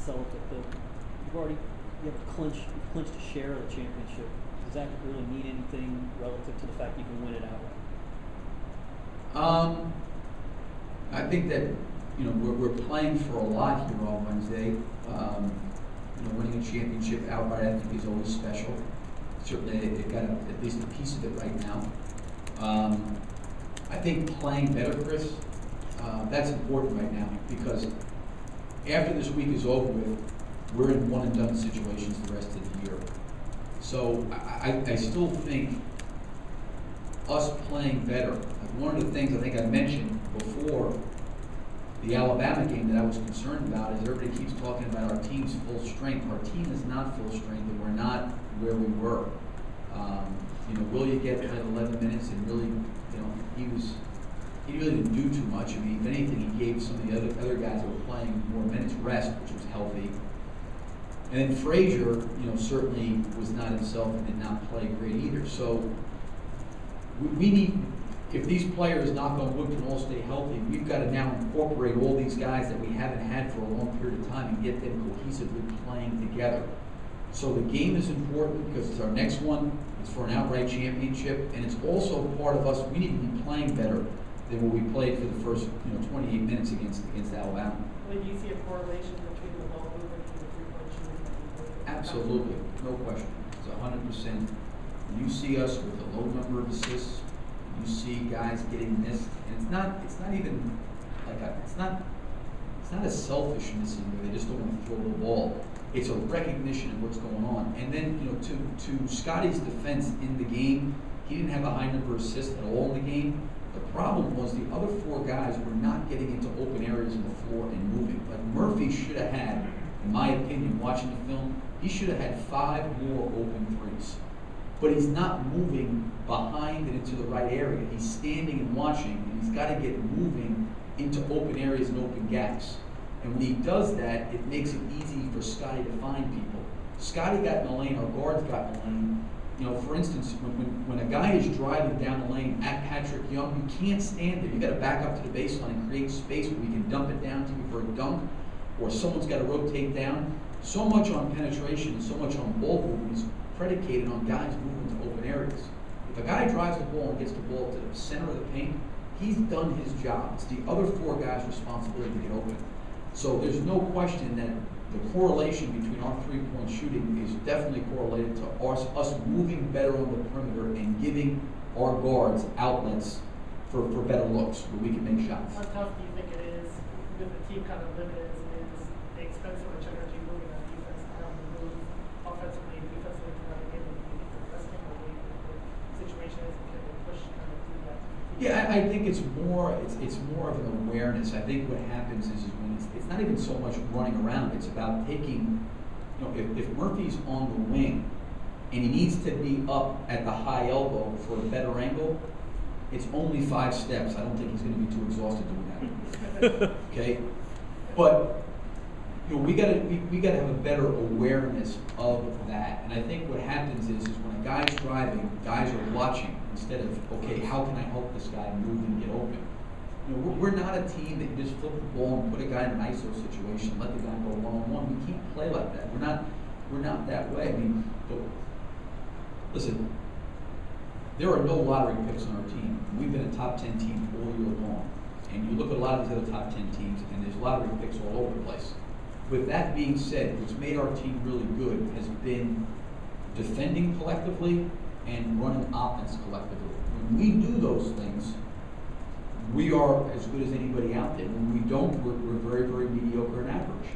Celtic, you have clinched a share of the championship. Does that really mean anything relative to the fact you can win it outright? I think that we're playing for a lot here on Wednesday. Winning a championship outright, I think, is always special. Certainly, they've got at least a piece of it right now. I think playing better, Chris, that's important right now, because after this week is over with, we're in one and done situations the rest of the year. So I still think us playing better. Like, one of the things I think I mentioned before the Alabama game that I was concerned about is everybody keeps talking about our team's full strength. Our team is not full strength, and we're not where we were. Willie get played 11 minutes, and really, he really didn't do too much. I mean, if anything, he gave some of the other guys that were playing more minutes rest, which was healthy. And then Frazier, certainly was not himself and did not play great either. So we need, if these players, knock on wood, can all stay healthy, we've got to now incorporate all these guys that we haven't had for a long period of time and get them cohesively playing together. So the game is important because it's our next one. It's for an outright championship, and it's also part of us. We need to be playing better than what we played for the first 28 minutes against Alabama. Do you see a correlation between the ball movement and the three-point shooting? Absolutely, no question. It's 100%. You see us with a low number of assists. You see guys getting missed, and it's not even like it's not a selfish missing where they just don't want to throw the ball. It's a recognition of what's going on. And then, to Scotty's defense in the game, he didn't have a high number of assists at all in the game. The problem was the other four guys were not getting into open areas on the floor and moving. Like Murphy should have had, in my opinion, watching the film, he should have had 5 more open threes. But he's not moving behind and into the right area. He's standing and watching, and he's got to get moving into open areas and open gaps. And when he does that, it makes it easy for Scotty to find people. Scotty got in the lane, our guards got in the lane. For instance, when a guy is driving down the lane at Patrick Young, you can't stand there. You got to back up to the baseline and create space where we can dump it down to you for a dunk, or someone's got to rotate down. So much on penetration and so much on ball movement is predicated on guys moving to open areas. If a guy drives the ball and gets the ball to the center of the paint, he's done his job. It's the other 4 guys' responsibility to get open. So there's no question that the correlation between our three-point shooting is definitely correlated to us moving better on the perimeter and giving our guards outlets for better looks where we can make shots. How tough do you think it is with the team kind of limited as it is? They expend so much energy moving on defense to have to move offensively and defensively to kind of get the resting away the situation is and can they push kind of do that? Yeah, I think it's more of an awareness. I think what happens is when it's not even so much running around, it's about taking, if Murphy's on the wing and he needs to be up at the high elbow for a better angle, it's only 5 steps. I don't think he's going to be too exhausted doing that. Okay? But we gotta have a better awareness of that. And I think what happens is when a guy's driving, guys are watching instead of, okay, how can I help this guy move and get open? We're not a team that you just flip the ball and put a guy in an ISO situation, let the guy go one-on-one. We can't play like that. We're not that way. I mean, listen, there are no lottery picks on our team. We've been a top 10 team all year long. And you look at a lot of these other top 10 teams, and there's lottery picks all over the place. With that being said, what's made our team really good has been defending collectively and running offense collectively. When we do those things, we are as good as anybody out there. When we don't, we're very, very mediocre and average.